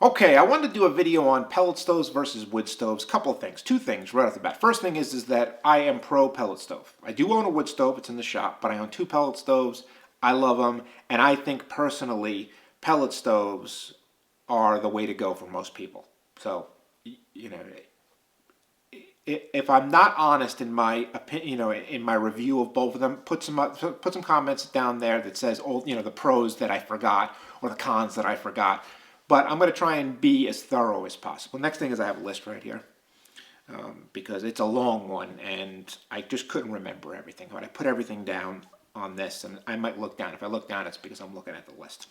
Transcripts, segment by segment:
Okay, I wanted to do a video on pellet stoves versus wood stoves. Couple of things, two things right off the bat. First thing is that I am pro pellet stove. I do own a wood stove, it's in the shop, but I own two pellet stoves. I love them, and I think personally pellet stoves are the way to go for most people. So, you know, if I'm not honest in my opinion, in my review of both of them, put some comments down there that says, oh, the pros that I forgot or the cons that I forgot. But I'm going to try and be as thorough as possible. Next thing is I have a list right here because it's a long one and I just couldn't remember everything. But I put everything down on this, and I might look down. If I look down, it's because I'm looking at the list.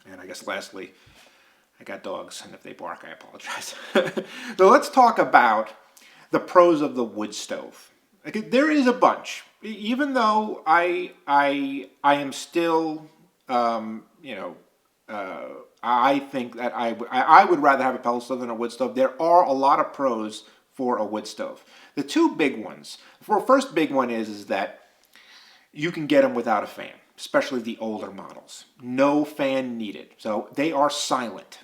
And I guess lastly, I got dogs, and if they bark, I apologize. So let's talk about the pros of the wood stove. Okay, there is a bunch. Even though I am still, I think that I would rather have a pellet stove than a wood stove. There are a lot of pros for a wood stove. The two big ones. The first big one is that you can get them without a fan, especially the older models. No fan needed. So they are silent.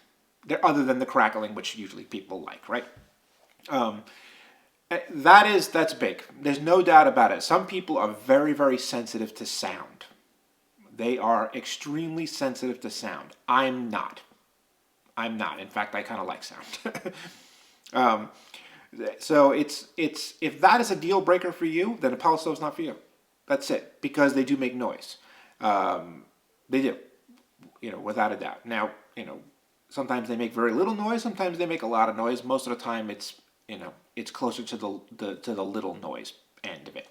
They're other than the crackling, which usually people like, right? That's big. There's no doubt about it. Some people are very, very sensitive to sound. They are extremely sensitive to sound. I'm not. In fact, I kind of like sound. So it's if that is a deal breaker for you, then a pellet stove's not for you. That's it, because they do make noise. They do, without a doubt. Now, sometimes they make very little noise. Sometimes they make a lot of noise. Most of the time, it's closer to the little noise end of it.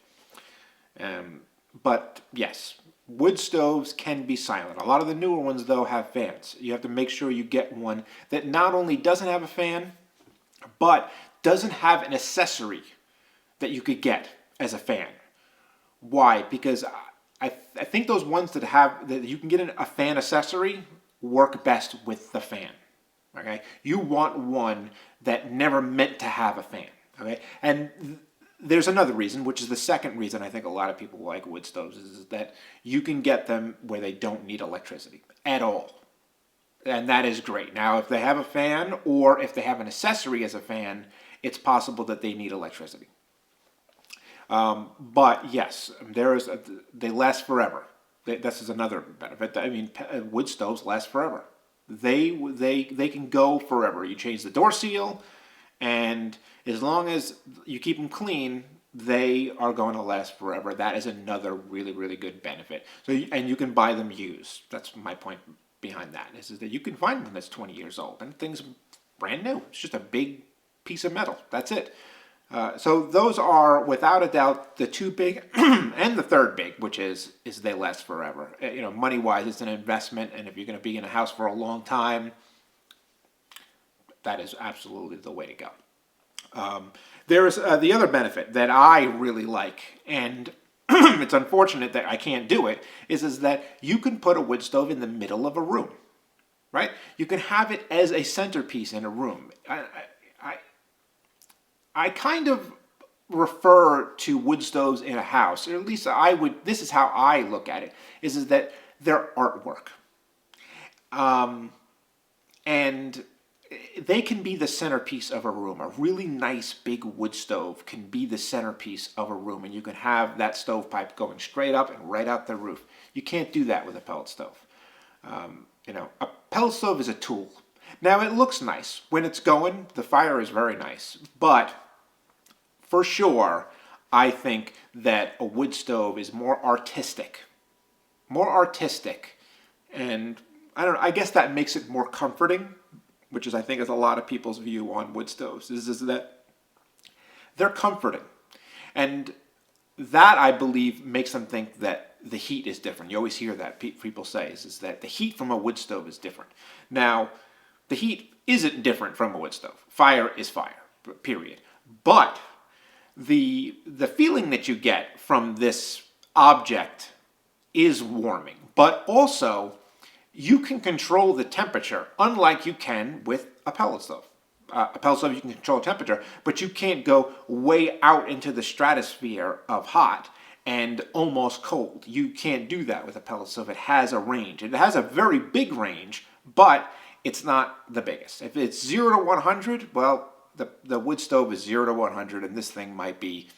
But yes, wood stoves can be silent. A lot of the newer ones, though, have fans. You have to make sure you get one that not only doesn't have a fan, but doesn't have an accessory that you could get as a fan. Why? Because I think those ones that you can get a fan accessory work best with the fan. Okay, you want one that never meant to have a fan. Okay, and there's another reason, which is the second reason I think a lot of people like wood stoves, is that you can get them where they don't need electricity at all. And that is great. Now, if they have a fan or if they have an accessory as a fan, it's possible that they need electricity. But yes, they last forever. This is another benefit. I mean, wood stoves last forever. They can go forever. You change the door seal, and as long as you keep them clean, they are going to last forever. That is another really, really good benefit. And you can buy them used. That's my point behind that. Is that you can find one that's 20 years old and things brand new. It's just a big piece of metal. That's it. So those are, without a doubt, the two big, and the third big, which is they last forever. Money-wise, it's an investment, and if you're going to be in a house for a long time, that is absolutely the way to go. There is the other benefit that I really like, and it's unfortunate that I can't do it, is that you can put a wood stove in the middle of a room, right? You can have it as a centerpiece in a room. I kind of refer to wood stoves in a house, or at least this is how I look at it, is that they're artwork. And they can be the centerpiece of a room. A really nice big wood stove can be the centerpiece of a room, and you can have that stovepipe going straight up and right out the roof. You can't do that with a pellet stove. A pellet stove is a tool. Now, it looks nice. When it's going, the fire is very nice, but for sure, I think that a wood stove is more artistic. And I don't know, I guess that makes it more comforting, which is, I think, is a lot of people's view on wood stoves, is that they're comforting. And that, I believe, makes them think that the heat is different. You always hear that people say, is that the heat from a wood stove is different. Now, the heat isn't different from a wood stove. Fire is fire, period. But the feeling that you get from this object is warming. But also, you can control the temperature, unlike you can with a pellet stove. A pellet stove, you can control temperature, but you can't go way out into the stratosphere of hot and almost cold. You can't do that with a pellet stove. It has a range. It has a very big range, but it's not the biggest. If it's 0 to 100, well, the wood stove is 0 to 100, and this thing might be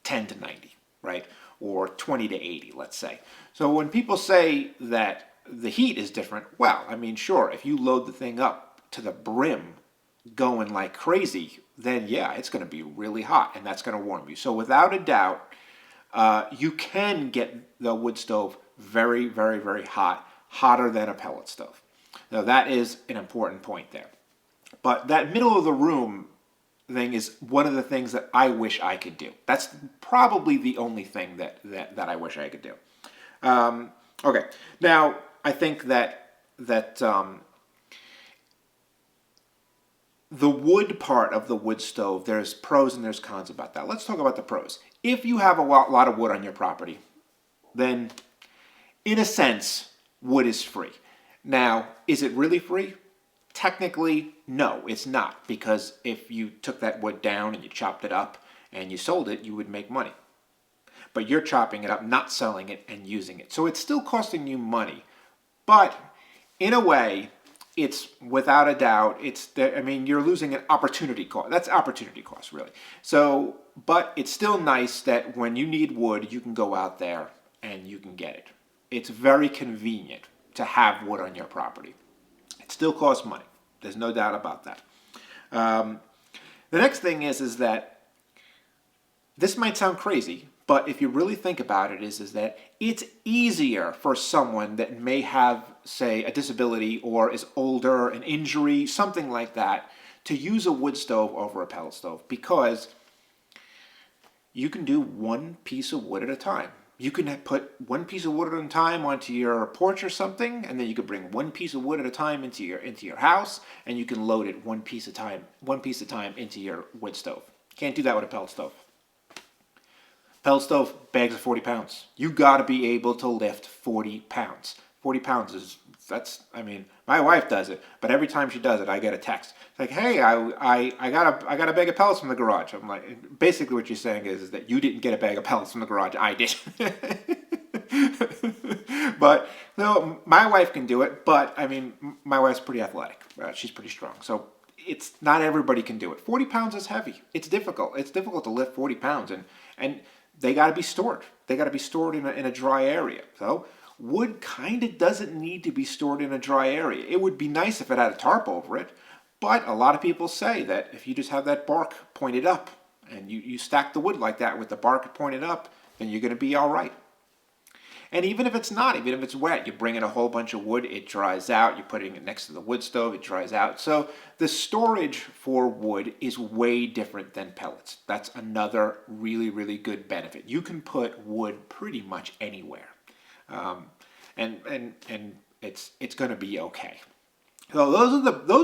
10 to 90, right? Or 20 to 80, let's say. So when people say that the heat is different, well, I mean, sure, if you load the thing up to the brim going like crazy, then yeah, it's going to be really hot, and that's going to warm you. So without a doubt, you can get the wood stove very, very, very hot, hotter than a pellet stove. Now that is an important point there. But that middle of the room thing is one of the things that I wish I could do. That's probably the only thing that I wish I could do. Okay, now I think that the wood part of the wood stove, there's pros and there's cons about that. Let's talk about the pros. If you have a lot of wood on your property, then in a sense, wood is free. Now, is it really free? Technically, no, it's not, because if you took that wood down and you chopped it up and you sold it, you would make money. But you're chopping it up, not selling it, and using it. So it's still costing you money. But in a way, it's without a doubt, you're losing an opportunity cost. That's opportunity cost, really. So, but it's still nice that when you need wood, you can go out there and you can get it. It's very convenient to have wood on your property. It still costs money. There's no doubt about that. The next thing is that this might sound crazy, but if you really think about it, is that it's easier for someone that may have, say, a disability or is older, an injury, something like that, to use a wood stove over a pellet stove, because you can do one piece of wood at a time. You can put one piece of wood at a time onto your porch or something, and then you can bring one piece of wood at a time into your house, and you can load it one piece at a time into your wood stove. Can't do that with a pellet stove. Pellet stove, bags of 40 pounds. You got to be able to lift 40 pounds. 40 pounds my wife does it, but every time she does it, I get a text. It's like, hey, I got a bag of pellets from the garage. I'm like, basically what she's saying is that you didn't get a bag of pellets from the garage. I did. But no, my wife can do it, but my wife's pretty athletic. She's pretty strong. So it's not everybody can do it. 40 pounds is heavy. It's difficult. It's difficult to lift 40 pounds, and they got to be stored. They got to be stored in a dry area. So wood kind of doesn't need to be stored in a dry area. It would be nice if it had a tarp over it, but a lot of people say that if you just have that bark pointed up and you stack the wood like that with the bark pointed up, then you're going to be all right. And even if it's not, even if it's wet, you bring in a whole bunch of wood, it dries out, you're putting it next to the wood stove, it dries out. So the storage for wood is way different than pellets. That's another really, really good benefit. You can put wood pretty much anywhere. And it's going to be okay. So those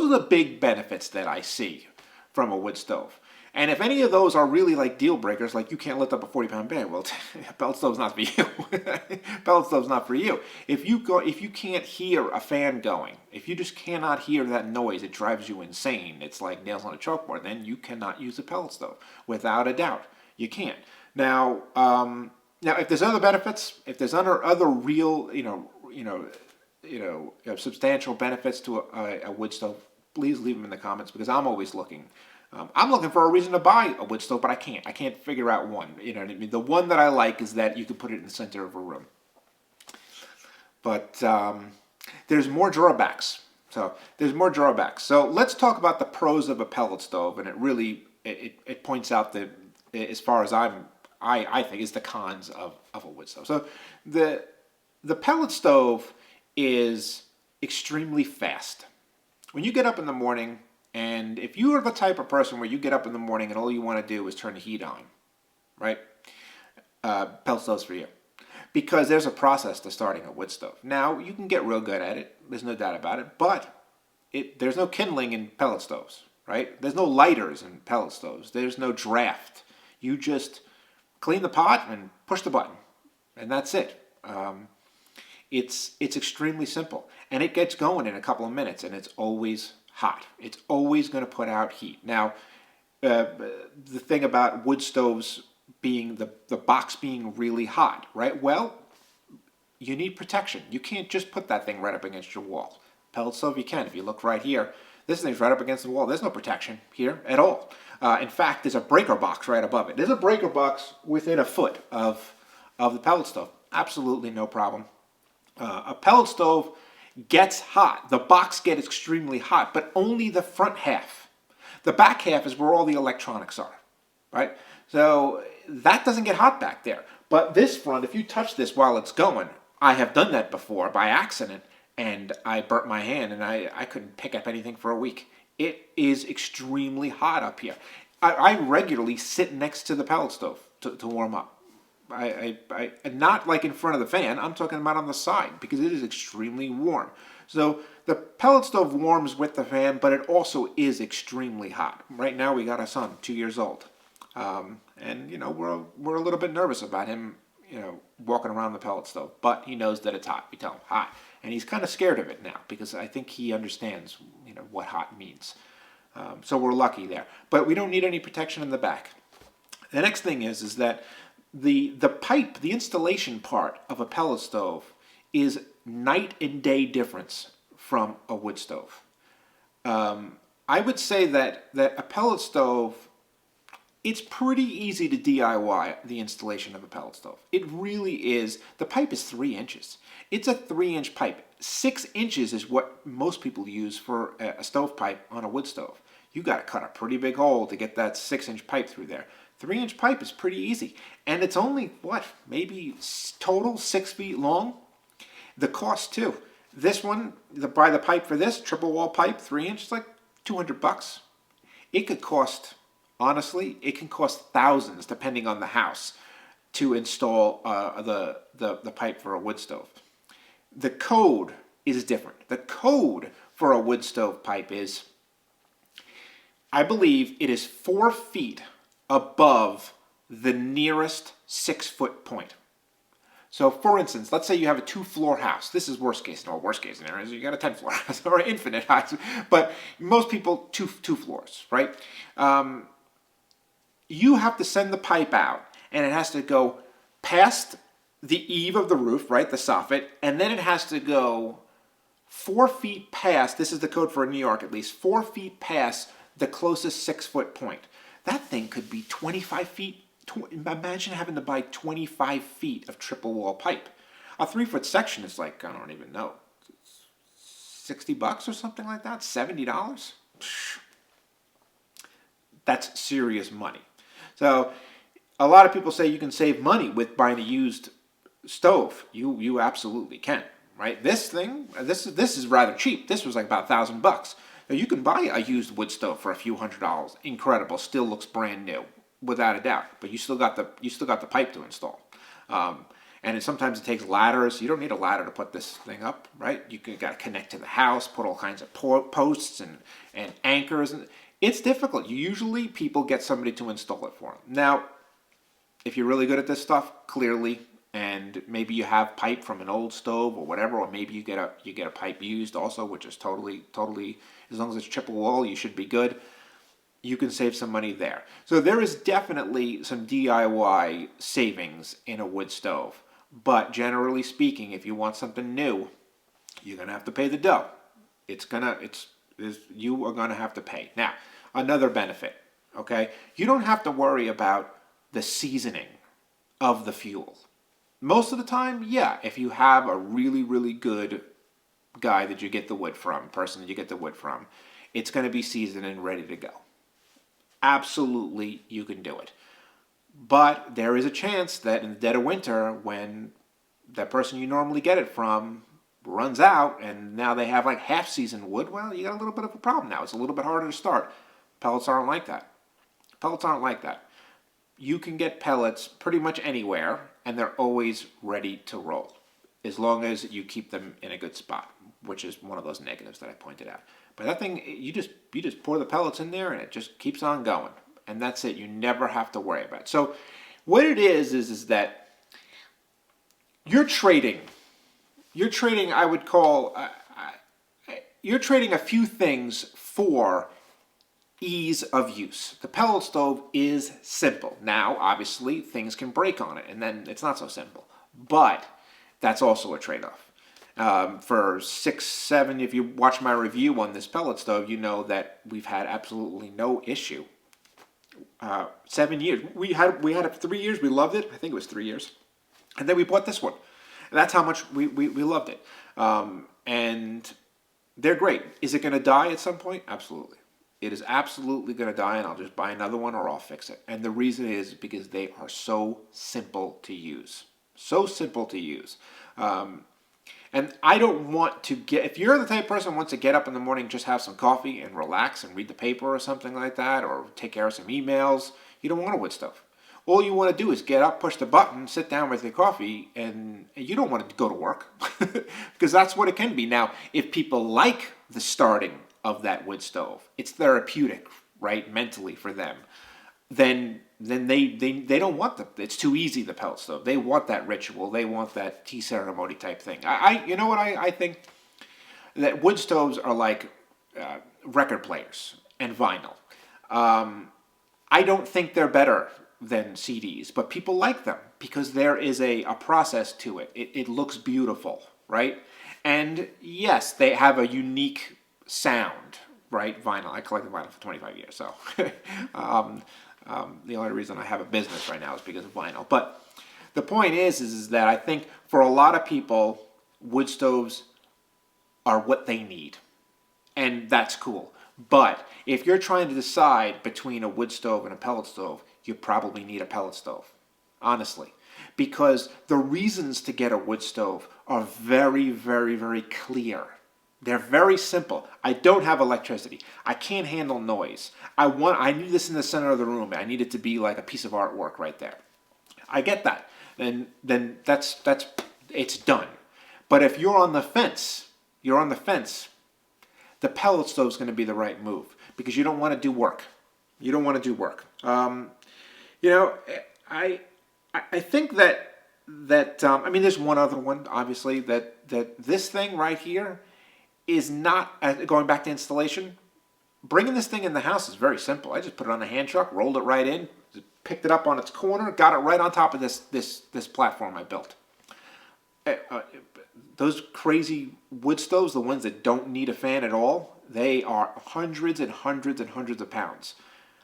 are the big benefits that I see from a wood stove. And if any of those are really like deal breakers, like you can't lift up a 40-pound bag, well, pellet stove's not for you. Pellet stove's not for you. If you can't hear a fan going, if you just cannot hear that noise, it drives you insane. It's like nails on a chalkboard. Then you cannot use a pellet stove, without a doubt. You can't. Now, if there's other benefits, if there's other real, substantial benefits to a wood stove, please leave them in the comments, because I'm always looking. I'm looking for a reason to buy a wood stove, but I can't. I can't figure out one. You know what I mean? The one that I like is that you can put it in the center of a room. But there's more drawbacks. So let's talk about the pros of a pellet stove, and it really it points out that, as far as I think, is the cons of a wood stove. So the pellet stove is extremely fast. When you get up in the morning, and if you are the type of person where you get up in the morning and all you want to do is turn the heat on, right? Pellet stove's for you. Because there's a process to starting a wood stove. Now, you can get real good at it. There's no doubt about it. But there's no kindling in pellet stoves, right? There's no lighters in pellet stoves. There's no draft. You just clean the pot and push the button. And that's it. It's extremely simple. And it gets going in a couple of minutes, and it's always hot. It's always going to put out heat. Now, the thing about wood stoves being the box being really hot, right? Well, you need protection. You can't just put that thing right up against your wall. pellet stove, you can. If you look right here, this thing's right up against the wall. There's no protection here at all. In fact, there's a breaker box right above it. There's a breaker box within a foot of the pellet stove. Absolutely no problem. A pellet stove gets hot. The box gets extremely hot, but only the front half. The back half is where all the electronics are, right? So that doesn't get hot back there. But this front, if you touch this while it's going, I have done that before by accident, and I burnt my hand, and I couldn't pick up anything for a week. It is extremely hot up here. I regularly sit next to the pellet stove to warm up. I not like in front of the fan. I'm talking about on the side because it is extremely warm. So the pellet stove warms with the fan, but it also is extremely hot. Right now we got a son, 2 years old, and you know we're a little bit nervous about him, you know, walking around the pellet stove. But he knows that it's hot. We tell him hot, and he's kind of scared of it now because I think he understands, you know, what hot means. So we're lucky there, but we don't need any protection in the back. The next thing is that the pipe, the installation part of a pellet stove is night and day difference from a wood stove. I would say that a pellet stove, it's pretty easy to DIY the installation of a pellet stove. It really is. The pipe is 3 inches. It's a 3-inch pipe. 6 inches is what most people use for a stovepipe on a wood stove. You got to cut a pretty big hole to get that 6-inch pipe through there. 3-inch pipe is pretty easy, and it's only what, maybe total 6 feet long. The cost too. This one, buy the pipe for this triple wall pipe, 3 inch, like $200. It could cost, honestly, it can cost thousands depending on the house to install the pipe for a wood stove. The code is different. The code for a wood stove pipe is, I believe it is 4 feet above the nearest 6-foot point. So for instance, let's say you have a 2-floor house. This is worst case scenario is you got a 10-floor house or an infinite house. But most people, two floors, right? You have to send the pipe out, and it has to go past the eave of the roof, right, the soffit, and then it has to go 4 feet past, this is the code for New York at least, 4 feet past the closest 6-foot point. That thing could be 25 feet. Imagine having to buy 25 feet of triple wall pipe. A 3-foot section is like, I don't even know, $60 or something like that, $70. That's serious money. So a lot of people say you can save money with buying a used stove. You absolutely can, right? This thing, this is rather cheap. This was like about $1,000. Now you can buy a used wood stove for a few $100s. Incredible, still looks brand new, without a doubt. But you still got the pipe to install. And sometimes it takes ladders. You don't need a ladder to put this thing up, right? You got to connect to the house, put all kinds of posts and anchors. And it's difficult. Usually people get somebody to install it for them. Now, if you're really good at this stuff, clearly, and maybe you have pipe from an old stove or whatever, or maybe you get a pipe used also, which is totally, as long as it's triple wall, you should be good. You can save some money there. So there is definitely some DIY savings in a wood stove. But generally speaking, if you want something new, you're gonna have to pay the dough. You are gonna have to pay. Now, another benefit, okay? You don't have to worry about the seasoning of the fuel. Most of the time, yeah, if you have a really, really good guy that you get the wood from, person that you get the wood from, it's gonna be seasoned and ready to go. Absolutely, you can do it. But there is a chance that in the dead of winter, when that person you normally get it from runs out and now they have like half-seasoned wood, well, you got a little bit of a problem now. It's a little bit harder to start. Pellets aren't like that. You can get pellets pretty much anywhere, and they're always ready to roll, as long as you keep them in a good spot, which is one of those negatives that I pointed out. But that thing, you just pour the pellets in there, and it just keeps on going. And that's it. You never have to worry about it. So what it is that you're trading, I would call, you're trading a few things for ease of use. The pellet stove is simple. Now, obviously, things can break on it, and then it's not so simple. But that's also a trade-off. For 6, 7, if you watch my review on this pellet stove, you know that we've had absolutely no issue. 7 years. We had it for 3 years. We loved it. I think it was 3 years. And then we bought this one. And that's how much we loved it. And they're great. Is it going to die at some point? Absolutely. It is absolutely going to die, and I'll just buy another one or I'll fix it. And the reason is because they are so simple to use. So simple to use. And I don't want to if you're the type of person who wants to get up in the morning, just have some coffee and relax and read the paper or something like that, or take care of some emails, you don't want a wood stove. All you want to do is get up, push the button, sit down with your coffee, and you don't want to go to work because that's what it can be. Now, if people like the starting of that wood stove, it's therapeutic, right, mentally for them, then they don't want it's too easy, the pellet stove. They want that ritual. They want that tea ceremony type thing. You know what I think? That wood stoves are like record players and vinyl. I don't think they're better than CDs, but people like them because there is a process to it. It looks beautiful, right? And yes, they have a unique sound, right? Vinyl. I collected vinyl for 25 years, so the only reason I have a business right now is because of vinyl. But the point is that I think for a lot of people, wood stoves are what they need, and that's cool. But if you're trying to decide between a wood stove and a pellet stove, you probably need a pellet stove, honestly. Because the reasons to get a wood stove are very, very, very clear. They're very simple. I don't have electricity. I can't handle noise. I need this in the center of the room. I need it to be like a piece of artwork right there. I get that. And then that's it's done. But if you're on the fence, the pellet stove is going to be the right move because you don't want to do work. You don't want to do work. I think that I mean, there's one other one, obviously, that this thing right here is not, going back to installation, bringing this thing in the house is very simple. I just put it on a hand truck, rolled it right in, picked it up on its corner, got it right on top of this platform I built. Those crazy wood stoves, the ones that don't need a fan at all, they are hundreds and hundreds and hundreds of pounds.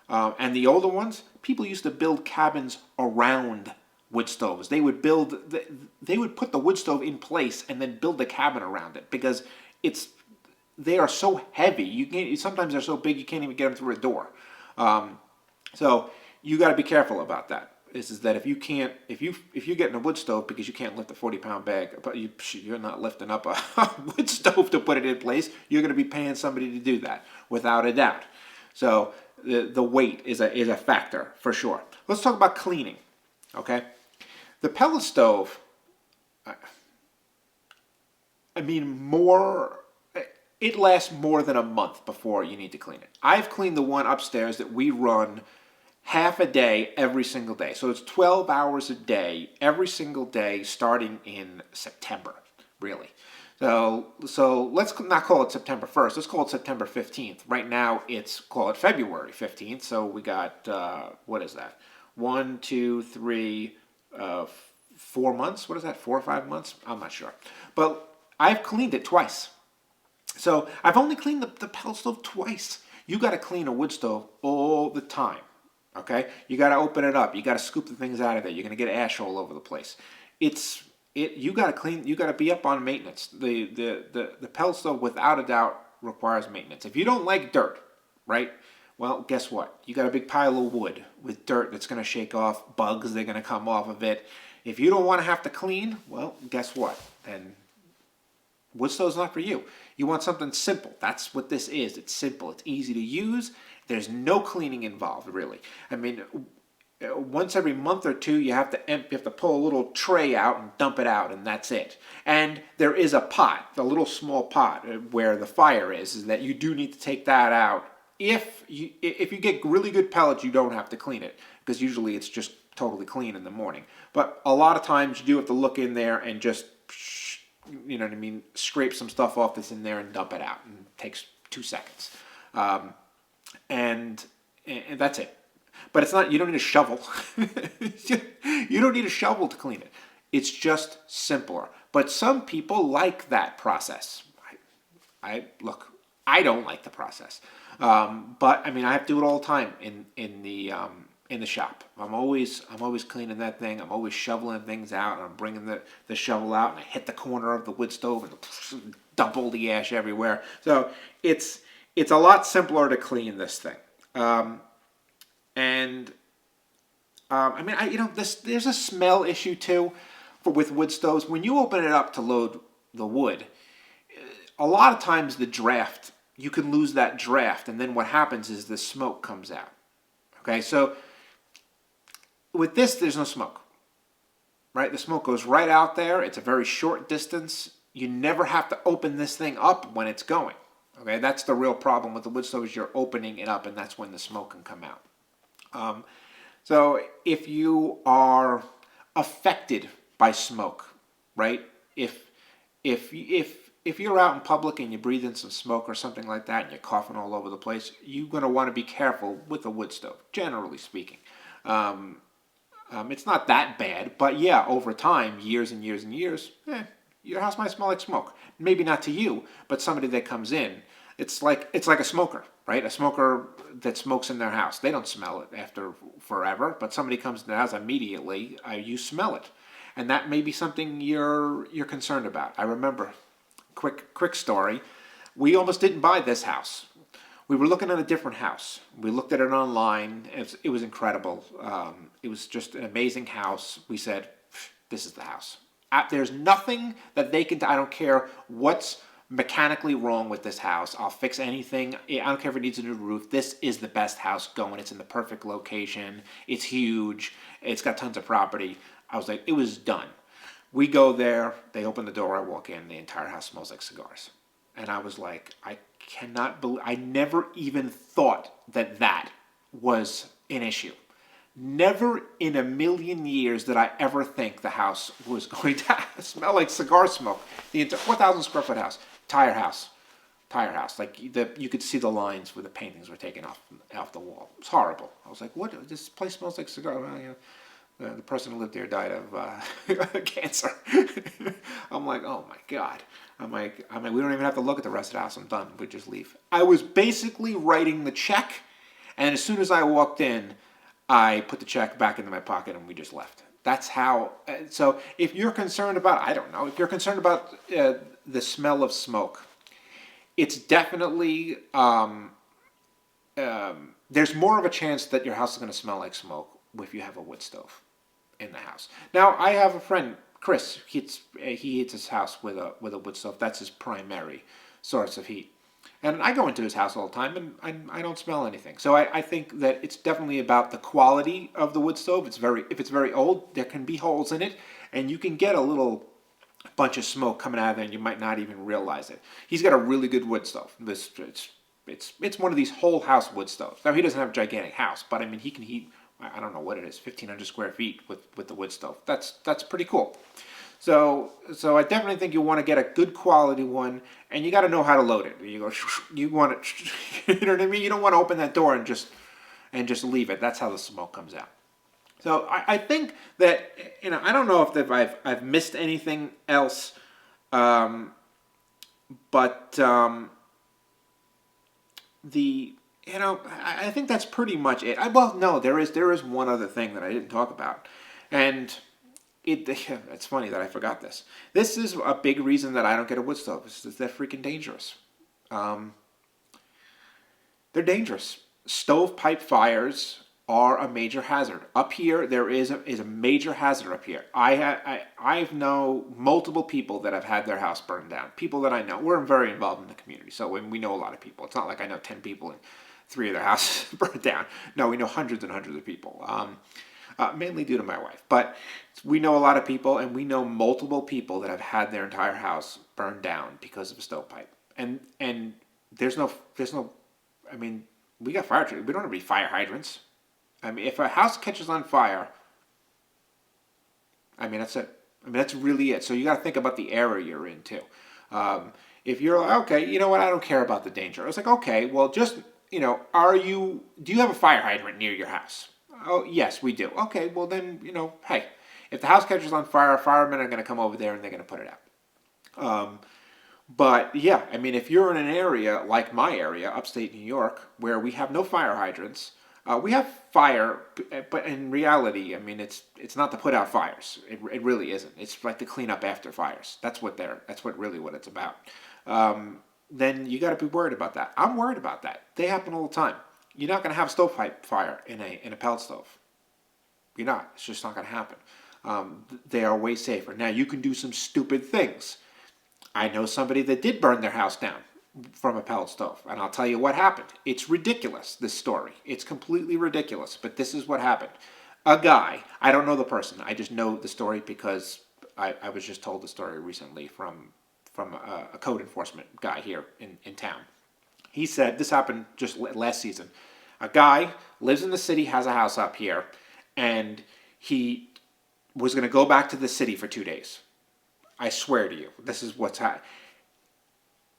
And the older ones, people used to build cabins around wood stoves. They would put the wood stove in place and then build the cabin around it because they are so heavy. Sometimes they're so big you can't even get them through a door. So you got to be careful about that. Is that if you get in a wood stove because you can't lift a 40-pound bag, but you're not lifting up a wood stove to put it in place. You're going to be paying somebody to do that, without a doubt. So the weight is a factor for sure. Let's talk about cleaning. Okay, the pellet stove. I mean, it lasts more than a month before you need to clean it. I've cleaned the one upstairs that we run half a day every single day. So it's 12 hours a day every single day starting in September, really. So let's not call it September 1st. Let's call it September 15th. Right now call it February 15th. So we got, what is that? 1, 2, 3, 4 months? What is that? 4 or 5 months? I'm not sure. But I've cleaned it twice. So I've only cleaned the pellet stove twice. You got to clean a wood stove all the time. Okay? You got to open it up. You got to scoop the things out of there. You're going to get ash all over the place. You got to clean. You got to be up on maintenance. The pellet stove, without a doubt, requires maintenance. If you don't like dirt, right? Well, guess what? You got a big pile of wood with dirt that's going to shake off. Bugs, they're going to come off of it. If you don't want to have to clean, well, guess what? Then wood stove's not for you. You want something simple. That's what this is. It's simple. It's easy to use. There's no cleaning involved, really. I mean, once every month or two, you have to pull a little tray out and dump it out, and that's it. And there is a pot, a little small pot where the fire is that you do need to take that out. If you get really good pellets, you don't have to clean it because usually it's just totally clean in the morning. But a lot of times you do have to look in there and just, you know what I mean, scrape some stuff off that's in there and dump it out. And it takes 2 seconds. And that's it. But it's not, you don't need a shovel. You don't need a shovel to clean it. It's just simpler. But some people like that process. Look, I don't like the process, but I mean, I have to do it all the time in the shop. I'm always cleaning that thing. I'm always shoveling things out. And I'm bringing the shovel out, and I hit the corner of the wood stove and dump all the ash everywhere. So it's a lot simpler to clean this thing. And I mean, there's a smell issue too with wood stoves. When you open it up to load the wood, a lot of times you can lose that draft, and then what happens is the smoke comes out. Okay, so with this, there's no smoke, right? The smoke goes right out there. It's a very short distance. You never have to open this thing up when it's going. Okay, that's the real problem with the wood stove, is you're opening it up, and that's when the smoke can come out. So if you are affected by smoke, right? If you're out in public and you breathe in some smoke or something like that, and you're coughing all over the place, you're going to want to be careful with a wood stove, generally speaking. It's not that bad, but yeah, over time, years and years and years, your house might smell like smoke. Maybe not to you, but somebody that comes in, it's like a smoker, right? A smoker that smokes in their house, they don't smell it after forever, but somebody comes to the house immediately, you smell it, and that may be something you're concerned about. I remember, quick story, we almost didn't buy this house. We were looking at a different house. We looked at it online. It was incredible. It was just an amazing house. We said, this is the house. There's nothing that they can, I don't care what's mechanically wrong with this house. I'll fix anything. I don't care if it needs a new roof. This is the best house going. It's in the perfect location. It's huge. It's got tons of property. I was like, it was done. We go there. They open the door. I walk in. The entire house smells like cigars. And I was like, I cannot believe, I never even thought that was an issue. Never in a million years did I ever think the house was going to smell like cigar smoke. The entire 4,000 square foot house, tire house. Like you could see the lines where the paintings were taken off the wall. It was horrible. I was like, what? This place smells like cigar. Well, you know, the person who lived there died of cancer. I'm like, oh my God. I'm like, we don't even have to look at the rest of the house. I'm done. We just leave. I was basically writing the check, and as soon as I walked in, I put the check back into my pocket and we just left. That's how. So if you're concerned about, I don't know, if you're concerned about the smell of smoke, it's definitely, there's more of a chance that your house is going to smell like smoke if you have a wood stove in the house. Now, I have a friend, Chris. He heats his house with a wood stove. That's his primary source of heat. And I go into his house all the time, and I don't smell anything. So I think that it's definitely about the quality of the wood stove. If it's very old, there can be holes in it, and you can get a little bunch of smoke coming out of there, and you might not even realize it. He's got a really good wood stove. It's one of these whole house wood stoves. Now, he doesn't have a gigantic house, but I mean, he can heat, I don't know what it is, 1,500 square feet with the wood stove. That's pretty cool. So I definitely think you want to get a good quality one, and you got to know how to load it. You want it, you know what I mean? You don't want to open that door and just leave it. That's how the smoke comes out. So I think that, I don't know if I've missed anything else, but I think that's pretty much it. Well, no, there is one other thing that I didn't talk about, and it's funny that I forgot this. This is a big reason that I don't get a wood stove. They're freaking dangerous. They're dangerous. Stovepipe fires are a major hazard. Up here, there is a major hazard up here. I've known multiple people that have had their house burned down. People that I know. We're very involved in the community, so we know a lot of people. It's not like I know 10 people and 3 of their houses burned down. No, we know hundreds and hundreds of people. Mainly due to my wife. But we know a lot of people, and we know multiple people that have had their entire house burned down because of a stovepipe. And there's no, I mean, we got fire trucks. We don't have any fire hydrants. I mean, if a house catches on fire, I mean, that's it. I mean, that's really it. So you got to think about the area you're in, too. If you're like, okay, you know what, I don't care about the danger. I was like, okay, well, just, do you have a fire hydrant near your house? Oh, yes, we do. Okay, well then, hey, If the house catches on fire, firemen are going to come over there and they're going to put it out. But yeah, I mean, if you're in an area like my area, upstate New York, where we have no fire hydrants, we have fire, but in reality, I mean, it's not to put out fires. It really isn't. It's like to clean up after fires. That's really what it's about. Then you got to be worried about that. I'm worried about that. They happen all the time. You're not going to have stovepipe fire in a pellet stove. You're not. It's just not going to happen. They are way safer. Now you can do some stupid things. I know somebody that did burn their house down from a pellet stove, and I'll tell you what happened. It's ridiculous, this story. It's completely ridiculous, but this is what happened. A guy, I don't know the person, I just know the story because I was just told the story recently from a code enforcement guy here in town. He said, this happened just last season. A guy lives in the city, has a house up here, and he was going to go back to the city for 2 days. I swear to you, this is what's happening.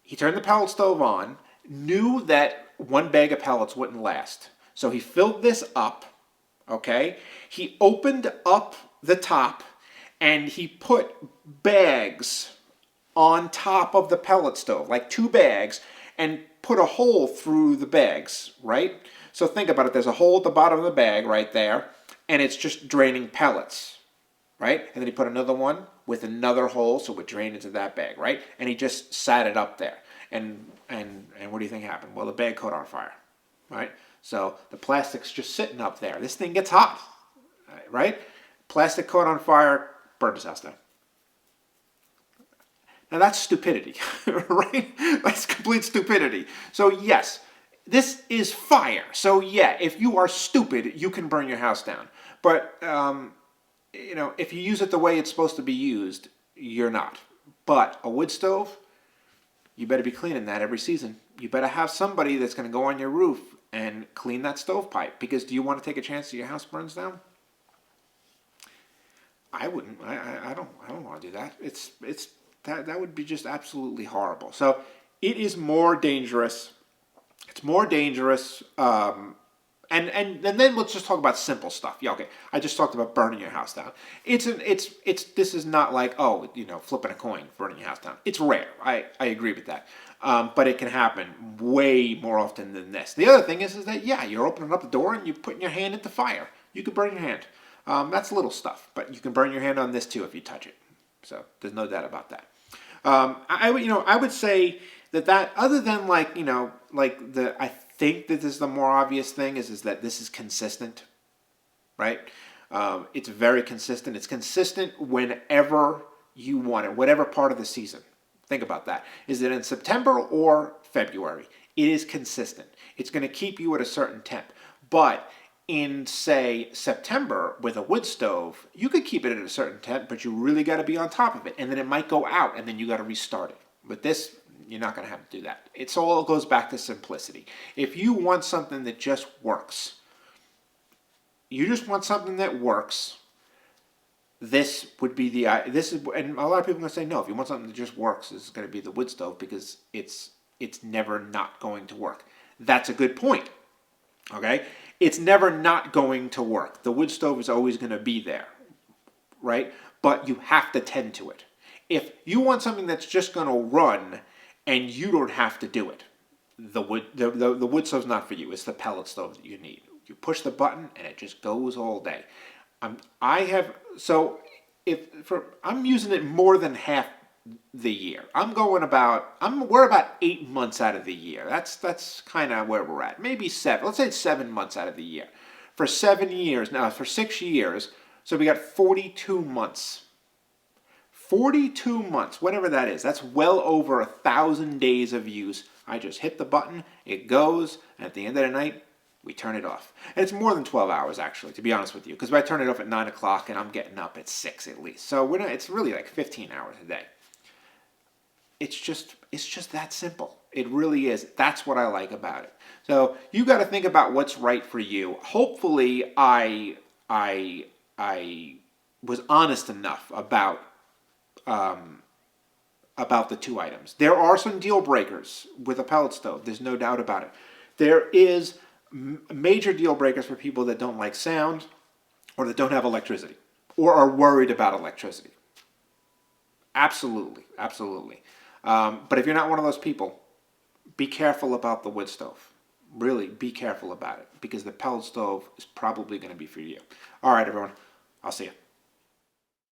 He turned the pellet stove on, knew that one bag of pellets wouldn't last. So he filled this up, okay? He opened up the top and he put bags on top of the pellet stove, like 2 bags, and put a hole through the bags, right? So think about it. There's a hole at the bottom of the bag right there, and it's just draining pellets, right? And then he put another one with another hole so it would drain into that bag, right? And he just sat it up there. And what do you think happened? Well, the bag caught on fire, right? So the plastic's just sitting up there. This thing gets hot, right? Plastic caught on fire, burned his house down. Now that's stupidity, right? That's complete stupidity. So yes, this is fire. So yeah, if you are stupid, you can burn your house down. But if you use it the way it's supposed to be used, you're not. But a wood stove, you better be cleaning that every season. You better have somebody that's going to go on your roof and clean that stovepipe. Because do you want to take a chance that your house burns down? I wouldn't. I don't want to do that. That would be just absolutely horrible. So it is more dangerous. It's more dangerous. And then let's just talk about simple stuff. Yeah, okay. I just talked about burning your house down. This is not like, flipping a coin, burning your house down. It's rare. I agree with that. But it can happen way more often than this. The other thing is that, yeah, you're opening up the door and you're putting your hand at the fire. You could burn your hand. That's little stuff, but you can burn your hand on this too if you touch it. So there's no doubt about that. I would say that other than I think that this is the more obvious thing is that this is consistent, right? It's very consistent. It's consistent whenever you want it, whatever part of the season. Think about that. Is it in September or February? It is consistent. It's going to keep you at a certain temp. But in, say, September with a wood stove, you could keep it at a certain temp, but you really got to be on top of it. And then it might go out, and then you got to restart it. With this, you're not going to have to do that. It all goes back to simplicity. If you want something that just works, this would be and a lot of people are going to say, no, if you want something that just works, this is going to be the wood stove because it's never not going to work. That's a good point, okay? It's never not going to work. The wood stove is always going to be there, right? But you have to tend to it. If you want something that's just going to run and you don't have to do it, the wood stove's not for you. It's the pellet stove that you need. You push the button and it just goes all day. I'm using it more than half the year. We're about 8 months out of the year. That's kind of where we're at. Maybe 7. Let's say it's 7 months out of the year. For 7 years, now for 6 years, so we got 42 months. 42 months, whatever that is. That's well over 1,000 days of use. I just hit the button, it goes, and at the end of the night, we turn it off. And it's more than 12 hours, actually, to be honest with you, because I turn it off at 9 o'clock and I'm getting up at 6 at least. So it's really like 15 hours a day. It's just that simple. It really is. That's what I like about it. So you got to think about what's right for you. Hopefully, I was honest enough about the 2 items. There are some deal breakers with a pellet stove. There's no doubt about it. There is major deal breakers for people that don't like sound or that don't have electricity. or are worried about electricity. Absolutely, absolutely. But if you're not one of those people, be careful about the wood stove. Really, be careful about it because the pellet stove is probably going to be for you. All right, everyone. I'll see you.